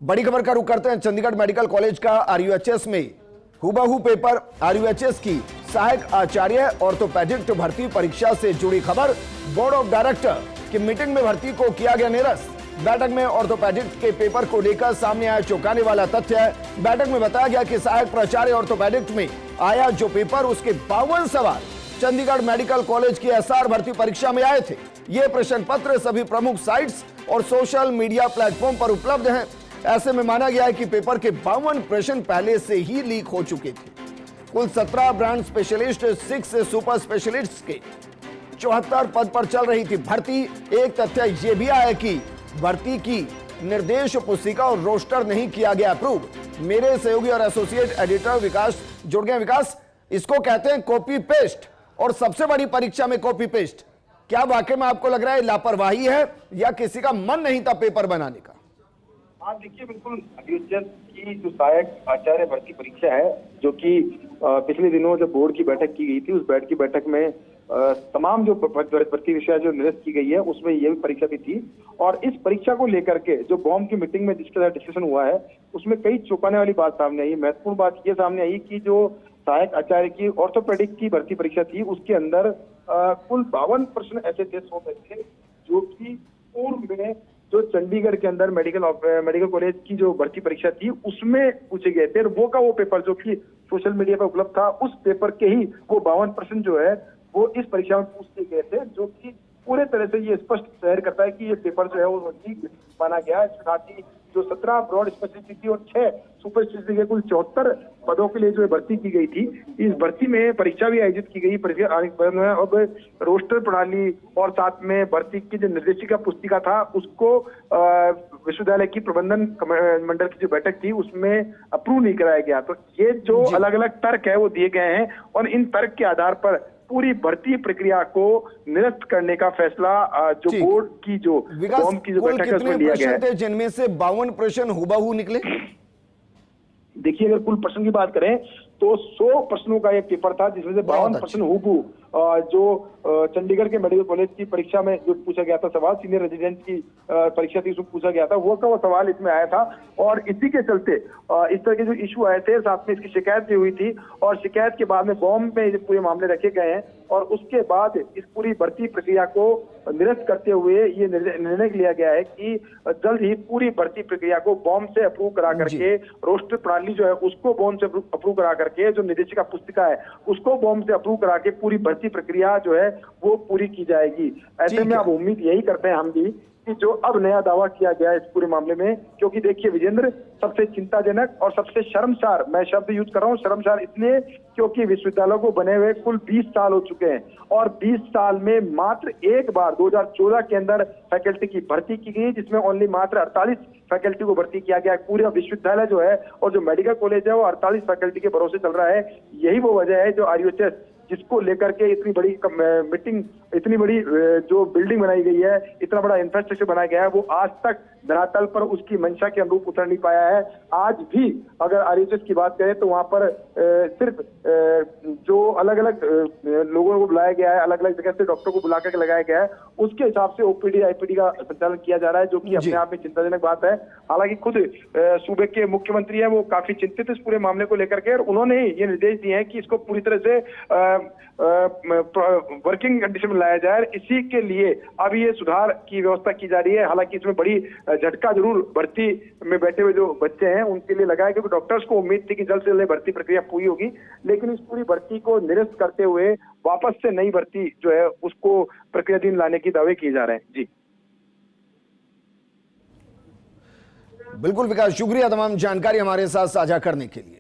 बड़ी खबर का रुख करते हैं चंडीगढ़ मेडिकल कॉलेज का आरयूएचएस में हूबहू पेपर आरयूएचएस की सहायक आचार्य ऑर्थोपेडिक भर्ती परीक्षा से जुड़ी खबर। बोर्ड ऑफ डायरेक्टर की मीटिंग में भर्ती को किया गया निरस्त। बैठक में ऑर्थोपेडिक के पेपर को लेकर सामने आया चौंकाने वाला तथ्य है। बैठक में बताया गया कि सहायक प्राचार्य ऑर्थोपेडिक में आया जो पेपर उसके 52 सवाल चंडीगढ़ मेडिकल कॉलेज की एसआर भर्ती परीक्षा में आए थे। ये प्रश्न पत्र सभी प्रमुख साइट्स और सोशल मीडिया प्लेटफॉर्म पर उपलब्ध हैं। ऐसे में माना गया है कि पेपर के 52 प्रश्न पहले से ही लीक हो चुके थे। कुल 17 ब्रांड स्पेशलिस्ट 6 सुपर स्पेशलिस्ट के 74 पद पर चल रही थी भर्ती। एक तथ्य यह भी आया कि भर्ती की निर्देश पुस्तिका और रोस्टर नहीं किया गया अप्रूव। मेरे सहयोगी और एसोसिएट एडिटर विकास जुड़ गए। विकास, इसको कहते हैं कॉपी पेस्ट, और सबसे बड़ी परीक्षा में कॉपी पेस्ट। क्या वाकई में आपको लग रहा है लापरवाही है या किसी का मन नहीं था पेपर बनाने का? हाँ देखिए, बिल्कुल आरयूएचएस की जो सहायक आचार्य भर्ती परीक्षा है, जो कि पिछले दिनों जब बोर्ड की बैठक की गई थी, उस बैठक में तमाम जो भर्ती विषय जो निरस्त की गई है उसमें यह भी परीक्षा भी थी। और इस परीक्षा को लेकर के जो बॉम की मीटिंग में जिसके साथ डिस्कशन हुआ है उसमें कई चौंकाने वाली बात सामने आई। महत्वपूर्ण बात यह सामने आई कि जो सहायक आचार्य की ऑर्थोपेडिक की भर्ती परीक्षा थी उसके अंदर कुल 52 प्रश्न ऐसे थे जो कि पूर्व में जो चंडीगढ़ के अंदर मेडिकल कॉलेज की जो भर्ती परीक्षा थी उसमें पूछे गए थे। वो का वो पेपर जो कि सोशल मीडिया पर उपलब्ध था, उस पेपर के ही वो 52 प्रश्न जो है वो इस परीक्षा में पूछे गए थे, जो कि पूरे तरह से ये स्पष्ट जाहिर करता है कि ये पेपर जो है वो लीक माना गया है। साथ ही जो 17 ब्रॉड स्पेशलिटी और 6 सुपर स्पेशलिटी के कुल 74 पदों के लिए जो भर्ती की गई थी, इस भर्ती में परीक्षा भी आयोजित की गई। अब रोस्टर प्रणाली और साथ में भर्ती की जो निर्देशिका पुस्तिका था उसको विश्वविद्यालय की प्रबंधन मंडल की जो बैठक थी उसमें अप्रूव नहीं कराया गया। तो ये जो अलग अलग तर्क है वो दिए गए हैं और इन तर्क के आधार पर पूरी भर्ती प्रक्रिया को निरस्त करने का फैसला जो बोर्ड की जो फॉर्म की जो बैठक है उसमें लिया गया है। जिनमें से 52 प्रश्न हुबहू निकले। देखिए, अगर कुल प्रश्न की बात करें तो 100 प्रश्नों का एक पेपर था, जिसमें से 52 प्रश्न हुबहू जो चंडीगढ़ के मेडिकल कॉलेज की परीक्षा में जो पूछा गया था सवाल, सीनियर रेजिडेंट की परीक्षा थी उसमें पूछा गया था, वो का वो सवाल इसमें आया था। और इसी के चलते इस तरह के जो इशू आए थे, साथ में इसकी शिकायत भी हुई थी और शिकायत के बाद में बॉम्ब में ये पूरे मामले रखे गए हैं। और उसके बाद इस पूरी भर्ती प्रक्रिया को निरस्त करते हुए ये निर्णय लिया गया है कि जल्द ही पूरी भर्ती प्रक्रिया को बॉम्ब से अप्रूव करा करके, रोस्टर प्रणाली जो है उसको बॉम्ब से अप्रूव करा करके, जो निर्देशिका पुस्तिका है उसको बॉम्ब से अप्रूव करा के पूरी भर्ती प्रक्रिया जो है वो पूरी की जाएगी। ऐसे में अब उम्मीद यही करते हैं हम भी कि जो अब नया दावा किया गया है इस पूरे मामले में, क्योंकि देखिए विजेंद्र, सबसे चिंताजनक और सबसे शर्मसार, मैं शब्द यूज कर रहा हूँ शर्मसार इसलिए क्योंकि विश्वविद्यालयों को बने हुए कुल 20 साल हो चुके हैं और 20 साल में मात्र एक बार 2014 के अंदर फैकल्टी की भर्ती की गई, जिसमें ओनली मात्र 48 फैकल्टी को भर्ती किया गया। पूरा विश्वविद्यालय जो है और जो मेडिकल कॉलेज है वो 48 फैकल्टी के भरोसे चल रहा है। यही वो वजह है जो आरयूएचएस जिसको लेकर के इतनी बड़ी मीटिंग, इतनी बड़ी जो बिल्डिंग बनाई गई है, इतना बड़ा इंफ्रास्ट्रक्चर बनाया गया है, वो आज तक धरातल पर उसकी मंशा के अनुरूप उतर नहीं पाया है। आज भी अगर आरयूएचएस की बात करें तो वहां पर सिर्फ जो अलग अलग लोगों को बुलाया गया है, अलग अलग जगह से डॉक्टर को बुला करके लगाया गया है, उसके हिसाब से ओपीडी आईपीडी का संचालन किया जा रहा है, जो कि अपने आप में चिंताजनक बात है। हालांकि खुद सूबे के मुख्यमंत्री हैं वो काफी चिंतित इस पूरे मामले को लेकर के, और उन्होंने ये निर्देश दिए हैं कि इसको पूरी तरह से वर्किंग कंडीशन में लाया जाए। इसी के लिए अब ये सुधार की व्यवस्था की जा रही है। हालांकि इसमें बड़ी झटका जरूर भर्ती में बैठे हुए जो बच्चे हैं उनके लिए लगा है, क्योंकि डॉक्टर्स को उम्मीद थी कि जल्द से जल्द भर्ती प्रक्रिया पूरी होगी, लेकिन इस पूरी भर्ती को निरस्त करते हुए वापस से नई भर्ती जो है उसको प्रक्रियाधीन लाने की दावे किए जा रहे हैं। जी बिल्कुल विकास, शुक्रिया तमाम जानकारी हमारे साथ साझा करने के लिए।